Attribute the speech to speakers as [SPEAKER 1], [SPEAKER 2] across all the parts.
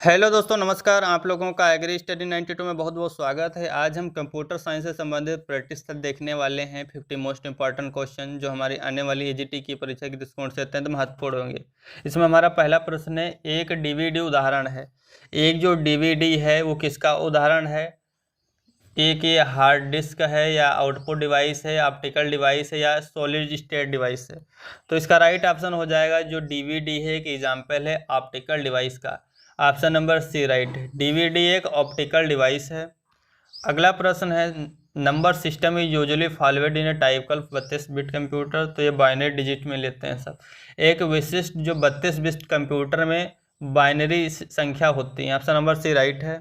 [SPEAKER 1] Hello दोस्तों, नमस्कार। आप लोगों का एग्री स्टडी 92 में बहुत बहुत स्वागत है। आज हम कंप्यूटर साइंस से संबंधित प्रैक्टिस तक देखने वाले हैं। 50 मोस्ट इंपॉर्टेंट क्वेश्चन जो हमारी आने वाली एजीटी की परीक्षा के दृष्टिकोण से अत्यंत महत्वपूर्ण होंगे। इसमें हमारा पहला प्रश्न है, एक डीवीडी उदाहरण है। एक जो डीवीडी है वो किसका उदाहरण है? एक ये हार्ड डिस्क है, या आउटपुट डिवाइस है, ऑप्टिकल डिवाइस है, या सॉलिड स्टेट डिवाइस है। तो इसका राइट ऑप्शन हो जाएगा जो डीवीडी है, एक एग्जाम्पल है ऑप्टिकल डिवाइस का। ऑप्शन नंबर सी राइट है, डीवीडी एक ऑप्टिकल डिवाइस है। अगला प्रश्न है, number system is usually followed in A typical 32 bit computer. तो ये बाइनरी डिजिट में लेते हैं सब। एक विशिष्ट जो 32 बिट कंप्यूटर में बाइनरी संख्या होती है। ऑप्शन नंबर सी राइट है।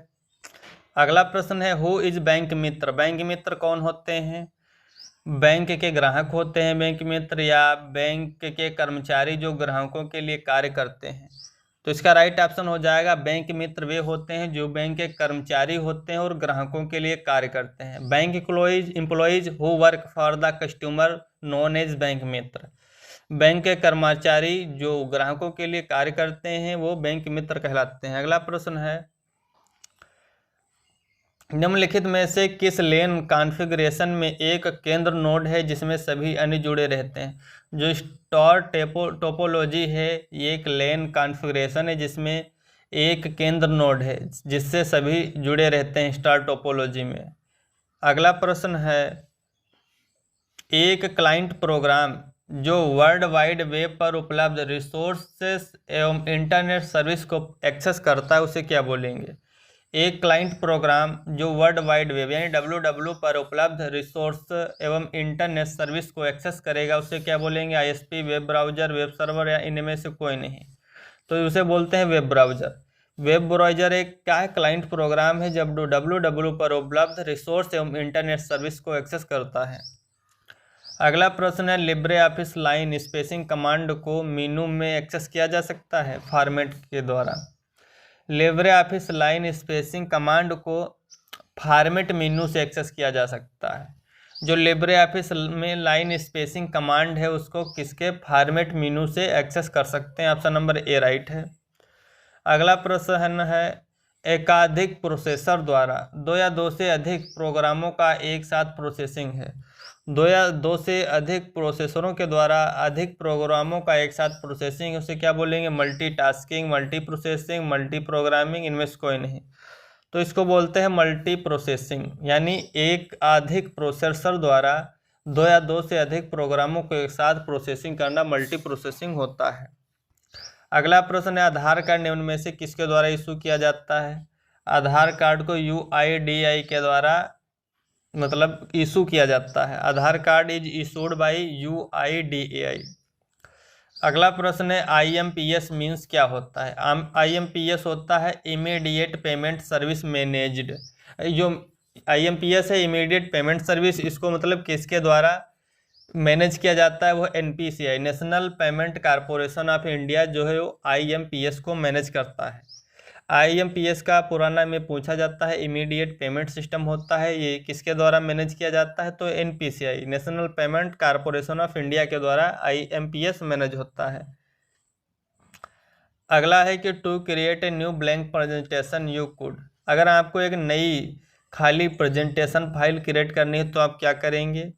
[SPEAKER 1] अगला प्रश्न है, who is bank Mitra. Bank Mitra कौन होते हैं? बैंक के ग्राहक होते हैं बैंक मित्र, या बैंक के कर्मचारी जो ग्राहकों के लिए कार्य करते हैं। तो इसका राइट ऑप्शन हो जाएगा, बैंक मित्र वे होते हैं जो बैंक के कर्मचारी होते हैं और ग्राहकों के लिए कार्य करते हैं। Bank employees who work for the customer known as bank Mitra. Bank के कर्मचारी जो ग्राहकों के लिए कार्य करते हैं वो बैंक मित्र कहलाते हैं। अगला प्रश्न है, निम्नलिखित में से किस लेन कॉन्फ़िगरेशन में एक केंद्र नोड है जिसमें सभी अन्य जुड़े रहते हैं? जो स्टार टोपोलॉजी है ये एक लेन कॉन्फ़िगरेशन है जिसमें एक केंद्र नोड है जिससे सभी जुड़े रहते हैं स्टार टोपोलॉजी में। अगला प्रश्न है, एक क्लाइंट प्रोग्राम जो वर्ल्ड वाइड वेब पर उपलब्ध रिसोर्सेस एवं इंटरनेट सर्विस को एक्सेस करता है उसे क्या बोलेंगे? एक क्लाइंट प्रोग्राम जो वर्ल्ड वाइड वेब यानी www पर उपलब्ध रिसोर्स एवं इंटरनेट सर्विस को एक्सेस करेगा उसे क्या बोलेंगे? ISP, web browser, web server, या इनमें से कोई नहीं। तो उसे बोलते हैं वेब ब्राउज़र। वेब ब्राउज़र एक क्या है? क्लाइंट प्रोग्राम है जब www पर उपलब्ध रिसोर्स एवं इंटरनेट सर्विस को एक्सेस करता है। अगला प्रश्न है, Libre office line spacing command को मेनू में एक्सेस किया जा सकता है फॉर्मेट के द्वारा। Libre office line spacing command को फॉर्मेट मेनू से एक्सेस किया जा सकता है। जो लिब्रे ऑफिस में लाइन स्पेसिंग कमांड है उसको किसके फॉर्मेट मेनू से एक्सेस कर सकते हैं? ऑप्शन नंबर ए राइट है। अगला प्रश्न है, एकाधिक प्रोसेसर द्वारा दो या दो से अधिक प्रोग्रामों का एक साथ प्रोसेसिंग है। दो या दो से अधिक प्रोसेसरों के द्वारा अधिक प्रोग्रामों का एक साथ प्रोसेसिंग उसे क्या बोलेंगे? Multitasking, multi processing, multi programming, इनमें से कोई नहीं। तो इसको बोलते हैं मल्टी प्रोसेसिंग, यानी एक अधिक प्रोसेसर द्वारा दो या दो से अधिक प्रोग्रामों को एक साथ प्रोसेसिंग करना मल्टी प्रोसेसिंग होता है। अगला प्रश्न है, आधार कार्ड निम्न में से किसके द्वारा इशू किया जाता है? आधार कार्ड को UIDAI के द्वारा मतलब इशू किया जाता है। Aadhaar card is issued by UIDAI। अगला प्रश्न है, IMPS मीन्स क्या होता है? IMPS होता है इमीडिएट पेमेंट सर्विस मैनेज्ड। जो IMPS है इमीडिएट पेमेंट सर्विस, इसको मतलब किसके द्वारा मैनेज किया जाता है? वो NPCI national payment corporation of India जो है वो IMPS को मैनेज करता है। IMPS का पुराना में पूछा जाता है, इमीडिएट पेमेंट सिस्टम होता है, ये किसके द्वारा मैनेज किया जाता है? तो NPCI national payment corporation of India के द्वारा IMPS मैनेज होता है। अगला है कि to create a new blank presentation you could. अगर आपको एक नई खाली प्रेजेंटेशन फाइल क्रिएट करनी है तो आप क्या करेंगे?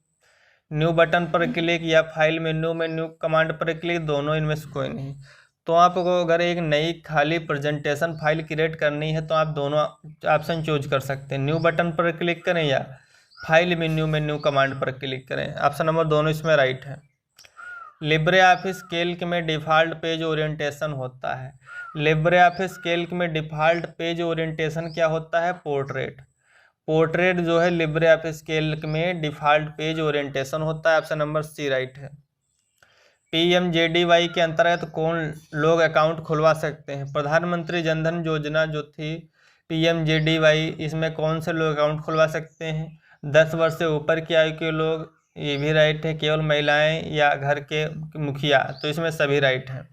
[SPEAKER 1] न्यू बटन पर क्लिक या फाइल मेन्यू में न्यू कमांड पर क्लिक, दोनों इनमें से कोई नहीं। तो आपको अगर एक नई खाली प्रेजेंटेशन फाइल क्रिएट करनी है तो आप दोनों ऑप्शन चूज कर सकते हैं, न्यू बटन पर क्लिक करें या फाइल मेन्यू में न्यू कमांड पर क्लिक करें। ऑप्शन नंबर दोनों इसमें राइट है। लिब्रे ऑफिस कैल्क में डिफ़ॉल्ट पेज ओरिएंटेशन होता है। लिब्रे ऑफिस कैल्क में डिफ़ॉल्ट पेज ओरिएंटेशन क्या होता है? पोर्ट्रेट। पोर्ट्रेट जो है लिब्रे ऑफिस कैल्क में डिफ़ॉल्ट पेज ओरिएंटेशन होता है। ऑप्शन नंबर सी राइट है। PMJDY के अंतर्गत कौन लोग अकाउंट खुलवा सकते हैं? प्रधानमंत्री जनधन योजना जो थी PMJDY, इसमें कौन से लोग अकाउंट खुलवा सकते हैं? 10 वर्ष से ऊपर की आयु के लोग, ये भी राइट है। केवल महिलाएं या घर के मुखिया, तो इसमें सभी राइट हैं।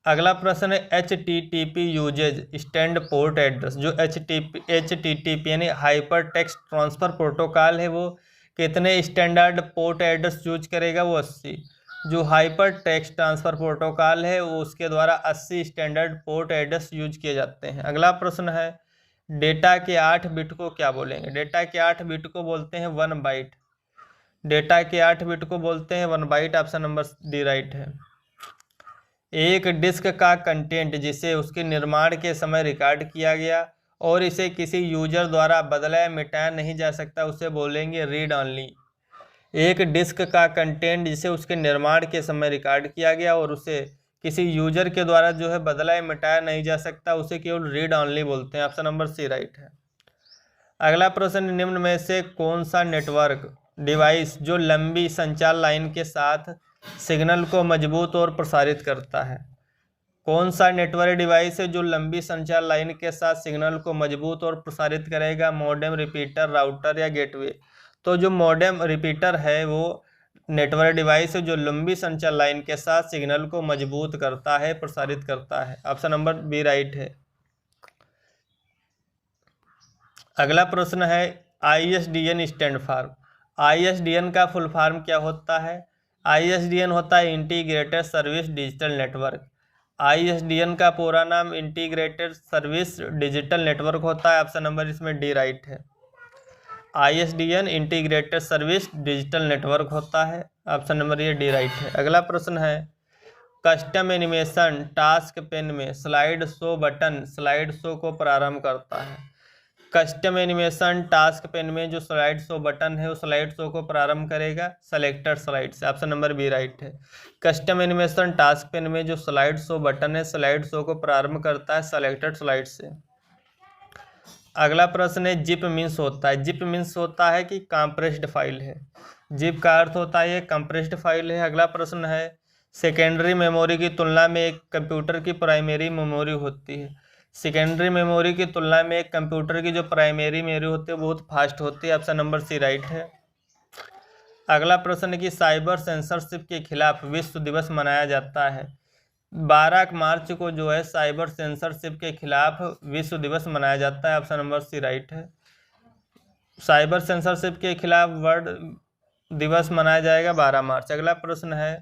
[SPEAKER 1] अगला प्रश्न है, HTTP uses stand port address. जो HTTP यानी हाइपर टेक्स्ट ट्रांसफ़र प्रोटोकॉल है वो कितने स्टैंडर्ड पोर्ट एड्रेस यूज करेगा? वो 80। जो हाइपर टेक्स्ट ट्रांसफ़र प्रोटोकॉल है वो उसके द्वारा 80 स्टैंडर्ड पोर्ट एड्रेस यूज किए जाते हैं। अगला प्रश्न है डेटा के 8 बिट को क्या बोलेंगे? डेटा के 8 बिट को बोलते हैं 1 बाइट। डेटा के 8 बिट को बोलते हैं 1 byte. Option number D right है। एक डिस्क का कंटेंट जिसे उसके निर्माण के समय रिकॉर्ड किया गया और इसे किसी यूजर द्वारा बदला या मिटाया नहीं जा सकता उसे बोलेंगे रीड ऑनली। एक डिस्क का कंटेंट जिसे उसके निर्माण के समय रिकॉर्ड किया गया और उसे किसी यूजर के द्वारा जो है बदला या मिटाया नहीं जा सकता उसे केवल रीड ऑनली बोलते हैं। ऑप्शन नंबर सी राइट है। अगला प्रश्न, निम्न में से कौन सा नेटवर्क डिवाइस जो लंबी संचार लाइन के साथ सिग्नल को मजबूत और प्रसारित करता है? कौन सा नेटवर्क डिवाइस है जो लंबी संचार लाइन के साथ सिग्नल को मजबूत और प्रसारित करेगा? मॉडेम, रिपीटर, राउटर या गेटवे? तो जो मॉडेम रिपीटर है वो नेटवर्क डिवाइस है जो लंबी संचार लाइन के साथ सिग्नल को मजबूत करता है, प्रसारित करता है। ऑप्शन नंबर बी राइट है। अगला प्रश्न है ISDN स्टैंड फॉर। ISDN का फुल फॉर्म क्या होता है? ISDN होता है integrated service digital network. ISDN का पूरा नाम इंटीग्रेटेड सर्विस डिजिटल नेटवर्क होता है। ऑप्शन नंबर इसमें डी राइट है। ISDN integrated service digital network होता है। ऑप्शन नंबर ये डी राइट है। अगला प्रश्न है कस्टम एनिमेशन टास्क पेन में slide show button slide show को प्रारंभ करता है। कस्टम एनिमेशन टास्क पेन में जो स्लाइड शो बटन है वो स्लाइड शो को प्रारंभ करेगा सेलेक्टेड स्लाइड से। ऑप्शन नंबर बी राइट है। कस्टम एनिमेशन टास्क पेन में जो स्लाइड शो बटन है स्लाइड शो को प्रारंभ करता है सेलेक्टेड स्लाइड से। अगला प्रश्न है जिप मीन्स होता है। जिप मीन्स होता है कि कंप्रेस्ड फाइल है। जिप का अर्थ होता है ये कंप्रेस्ड फाइल है। अगला प्रश्न है सेकेंडरी मेमोरी की तुलना में एक कंप्यूटर की प्राइमरी मेमोरी होती है। सेकेंडरी मेमोरी की तुलना में एक कंप्यूटर की जो प्राइमरी मेमोरी होती है बहुत फास्ट होती है। ऑप्शन नंबर सी राइट है। अगला प्रश्न है कि साइबर सेंसरशिप के खिलाफ विश्व दिवस मनाया जाता है। 12 मार्च को जो है साइबर सेंसरशिप के खिलाफ विश्व दिवस मनाया जाता है। ऑप्शन नंबर सी राइट है। साइबर सेंसरशिप के खिलाफ वर्ल्ड दिवस मनाया जाएगा 12 मार्च। अगला प्रश्न है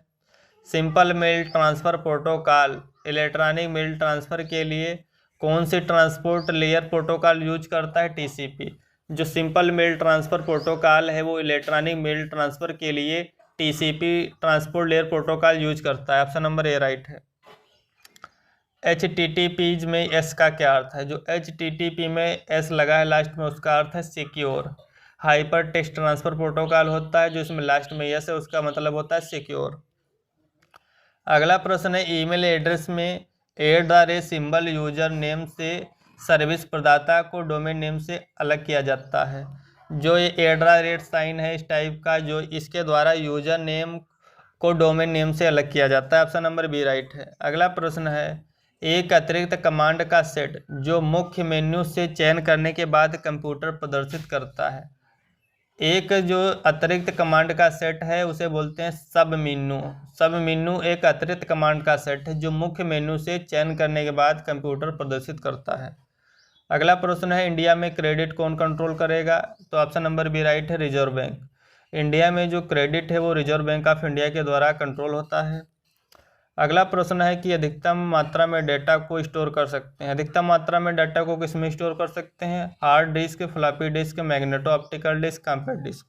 [SPEAKER 1] simple mail transfer protocol electronic mail transfer के लिए कौन सी ट्रांसपोर्ट लेयर प्रोटोकॉल यूज करता है? TCP। जो सिंपल मेल ट्रांसफ़र प्रोटोकॉल है वो इलेक्ट्रॉनिक मेल ट्रांसफ़र के लिए TCP transport layer protocol use करता है। ऑप्शन नंबर ए राइट है। HTTP में एस का क्या अर्थ है? जो HTTP में एस लगा है लास्ट में उसका अर्थ है secure. Hyper text transfer protocol होता है जो इसमें लास्ट में एस है उसका मतलब होता है सिक्योर। अगला प्रश्न है ईमेल एड्रेस में @ सिंबल यूजर नेम से सर्विस प्रदाता को डोमेन नेम से अलग किया जाता है। जो ये @ साइन है इस टाइप का जो इसके द्वारा यूजर नेम को डोमेन नेम से अलग किया जाता है। ऑप्शन नंबर बी राइट है। अगला प्रश्न है एक अतिरिक्त कमांड का सेट जो मुख्य मेन्यू से चयन करने के बाद कंप्यूटर प्रदर्शित करता है। एक जो अतिरिक्त कमांड का सेट है उसे बोलते हैं सब मेन्यू। सब मेन्यू एक अतिरिक्त कमांड का सेट है जो मुख्य मेन्यू से चयन करने के बाद कंप्यूटर प्रदर्शित करता है। अगला प्रश्न है इंडिया में क्रेडिट कौन कंट्रोल करेगा? तो ऑप्शन नंबर बी राइट है रिजर्व बैंक। इंडिया में जो क्रेडिट है वो रिजर्व बैंक ऑफ इंडिया के द्वारा कंट्रोल होता है। अगला प्रश्न है कि अधिकतम मात्रा में डेटा को स्टोर कर सकते हैं। अधिकतम मात्रा में डेटा को किस में स्टोर कर सकते हैं? Hard disk, floppy disk, magneto optical disk, compact disk.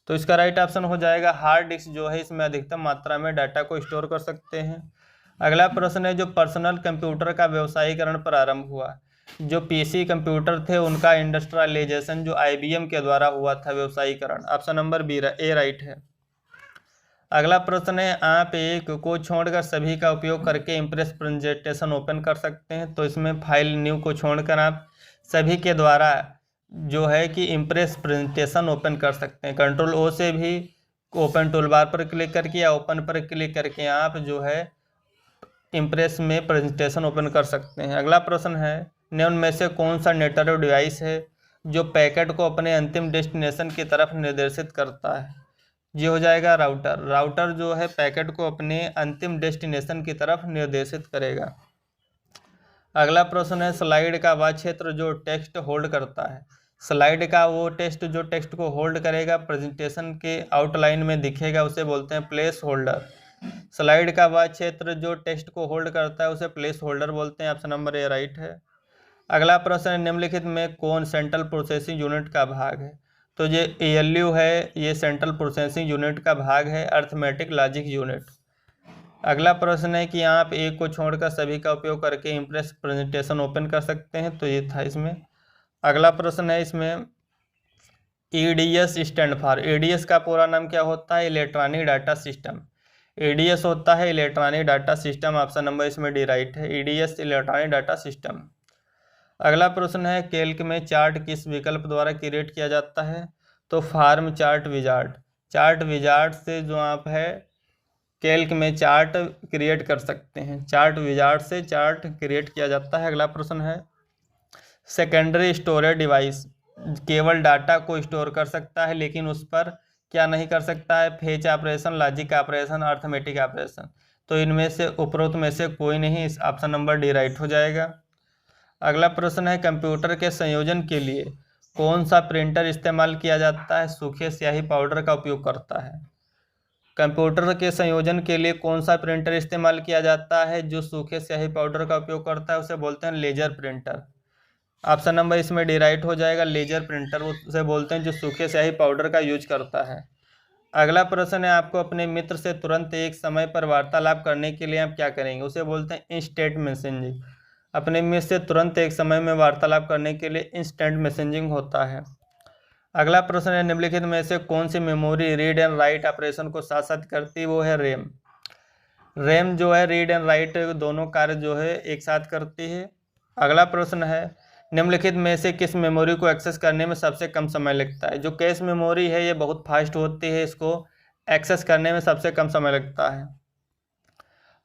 [SPEAKER 1] तो इसका राइट ऑप्शन हो जाएगा हार्ड डिस्क जो है इसमें अधिकतम मात्रा में डाटा को स्टोर कर सकते हैं। अगला प्रश्न है जो पर्सनल कंप्यूटर का व्यवसायीकरण प्रारंभ हुआ। जो PC कंप्यूटर थे उनका इंडस्ट्रियलाइजेशन जो IBM के द्वारा हुआ था व्यवसायीकरण। ऑप्शन नंबर बी ए राइट है। अगला प्रश्न है आप एक को छोड़कर सभी का उपयोग करके इम्प्रेस प्रेजेंटेशन ओपन कर सकते हैं। तो इसमें फाइल न्यू को छोड़कर आप सभी के द्वारा जो है कि इम्प्रेस प्रेजेंटेशन ओपन कर सकते हैं। कंट्रोल O से भी ओपन टूलबार पर क्लिक करके या ओपन पर क्लिक करके आप जो है इम्प्रेस में प्रेजेंटेशन ओपन कर सकते हैं। अगला प्रश्न है निम्न में से कौन सा नेटवर्क डिवाइस है जो पैकेट को अपने अंतिम डेस्टिनेशन की तरफ निर्देशित करता है? ये हो जाएगा राउटर। राउटर जो है पैकेट को अपने अंतिम डेस्टिनेशन की तरफ निर्देशित करेगा। अगला प्रश्न है स्लाइड का वह क्षेत्र जो टेक्स्ट होल्ड करता है। स्लाइड का वो टेक्स्ट जो टेक्स्ट को होल्ड करेगा प्रेजेंटेशन के आउटलाइन में दिखेगा उसे बोलते हैं प्लेस होल्डर। स्लाइड का वह क्षेत्र जो टेक्स्ट को होल्ड करता है उसे प्लेस होल्डर बोलते हैं। ऑप्शन नंबर ए राइट है। अगला प्रश्न है, निम्नलिखित में कौन सेंट्रल प्रोसेसिंग यूनिट का भाग है? तो ये ALU है, ये सेंट्रल प्रोसेसिंग यूनिट का भाग है, अर्थमेटिक लॉजिक यूनिट। अगला प्रश्न है कि आप एक को छोड़कर सभी का उपयोग करके इम्प्रेस प्रेजेंटेशन ओपन कर सकते हैं, तो ये था इसमें। अगला प्रश्न है इसमें EDS स्टैंड फॉर, EDS का पूरा नाम क्या होता है? Electronic data system. EDS होता है electronic data system. Option number इसमें डी राइट है, EDS इलेक्ट्रॉनिक डाटा सिस्टम। अगला प्रश्न है, कैल्क में चार्ट किस विकल्प द्वारा क्रिएट किया जाता है? तो form chart wizard. Chart wizard से जो आप है कैल्क में चार्ट क्रिएट कर सकते हैं, चार्ट विजार्ड से चार्ट क्रिएट किया जाता है। अगला प्रश्न है, सेकेंडरी स्टोरेज डिवाइस केवल डाटा को स्टोर कर सकता है लेकिन उस पर क्या नहीं कर सकता है? Fetch operation, logic operation, arithmetic operation. तो इनमें से उपरोक्त में से कोई नहीं, इस ऑप्शन नंबर डी राइट हो जाएगा। अगला प्रश्न है, कंप्यूटर के संयोजन के लिए कौन सा प्रिंटर इस्तेमाल किया जाता है? सूखे स्याही पाउडर का उपयोग करता है। कंप्यूटर के संयोजन के लिए कौन सा प्रिंटर इस्तेमाल किया जाता है जो सूखे स्याही पाउडर का उपयोग करता है? उसे बोलते हैं लेजर प्रिंटर। ऑप्शन नंबर इसमें डी राइट हो जाएगा, लेजर प्रिंटर उसे बोलते हैं जो सूखे स्याही पाउडर का यूज करता है। अगला प्रश्न है, आपको अपने मित्र से तुरंत एक समय पर वार्तालाप करने के लिए आप क्या करेंगे? उसे बोलते हैं इंस्टेंट मैसेजिंग। अपने मित्र से तुरंत एक समय में वार्तालाप करने के लिए इंस्टेंट मैसेजिंग होता है। अगला प्रश्न है, निम्नलिखित में से कौन सी memory read and write operation को साथ साथ करती है? वो है रैम। रैम जो है रीड एंड राइट दोनों कार्य जो है एक साथ करती है। अगला प्रश्न है, निम्नलिखित में से किस मेमोरी को एक्सेस करने में सबसे कम समय लगता है? जो कैश मेमोरी है ये बहुत फास्ट होती है, इसको एक्सेस करने में सबसे कम समय लगता है।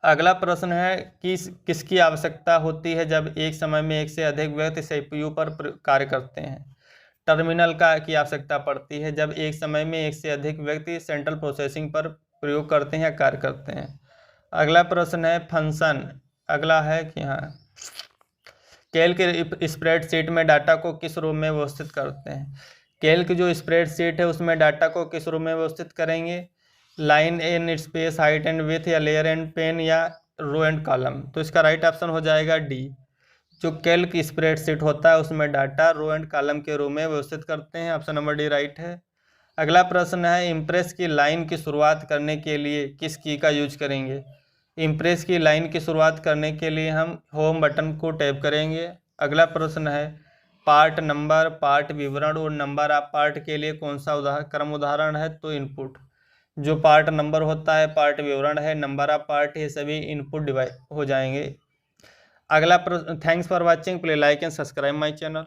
[SPEAKER 1] अगला प्रश्न है, किसकी आवश्यकता होती है जब एक समय में एक से अधिक व्यक्ति CPU पर कार्य करते हैं? टर्मिनल की आवश्यकता पड़ती है जब एक समय में एक से अधिक व्यक्ति सेंट्रल प्रोसेसिंग पर प्रयोग करते हैं या कार्य करते हैं। अगला प्रश्न है फंक्शन। अगला है कि हाँ, कैल्क स्प्रेडशीट में डाटा को किस रूप में व्यवस्थित करते हैं? कैल्क जो स्प्रेडशीट है उसमें डाटा को किस रूप में व्यवस्थित करेंगे? Line and space, height and width, या लेयर एंड पेन, या रो एंड कॉलम। तो इसका राइट ऑप्शन हो जाएगा डी। जो कैल्क स्प्रेडशीट होता है उसमें डाटा रो एंड कॉलम के रूप में व्यवस्थित करते हैं। ऑप्शन नंबर डी राइट है। अगला प्रश्न है, इम्प्रेस की लाइन की शुरुआत करने के लिए किस की का यूज करेंगे? इम्प्रेस की लाइन की शुरुआत करने के लिए हम होम बटन को टैप करेंगे। अगला प्रश्न है, पार्ट नंबर, पार्ट विवरण और नंबर ऑफ पार्ट के लिए कौन सा क्रम उदाहरण है? तो इनपुट। जो पार्ट नंबर होता है, पार्ट विवरण है, नंबर ऑफ पार्ट, ये सभी इनपुट डिवाइस हो जाएंगे। अगला प्रश्न, thanks for watching, please like and subscribe my channel.